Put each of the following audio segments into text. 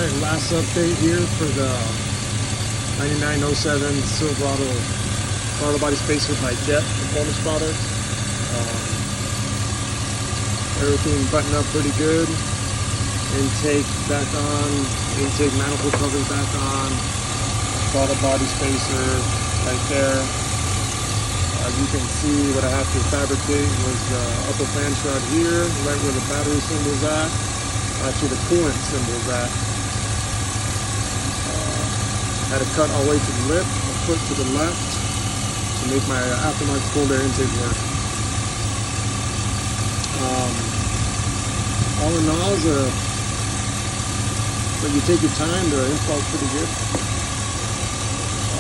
Alright, last update here for the 9907 Silverado throttle body spacer by Jet performance product. Everything buttoned up pretty good. Intake back on, intake manifold covers back on, throttle body spacer right there. As you can see, what I have to fabricate was the upper fan shroud here, right where the battery symbol is at. Actually, the coolant symbol is at. Had to cut all the way to the lip, a foot to the left, to make my aftermarket cold air intake work. All in all, when you take your time, the install's pretty good.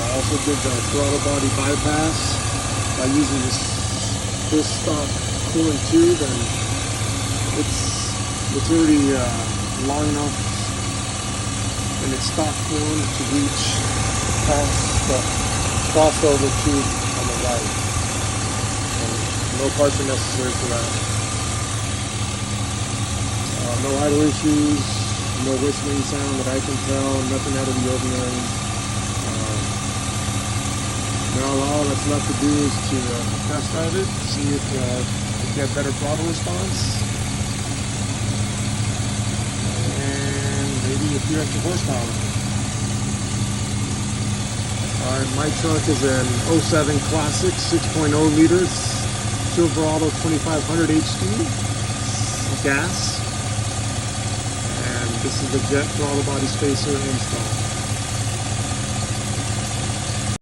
I also did the throttle body bypass by using this stock coolant tube, and it's already long enough in its stock form to reach past the crossover tube on the right. And no parts are necessary for that. No idle issues, no whistling sound that I can tell, nothing out of the ordinary. Now all that's left to do is to test drive it, see if we get better throttle response, and maybe a few extra horsepower. Alright, my truck is an 07 Classic 6.0 liters Silverado 2500 HD gas. This is the Jet throttle body spacer install.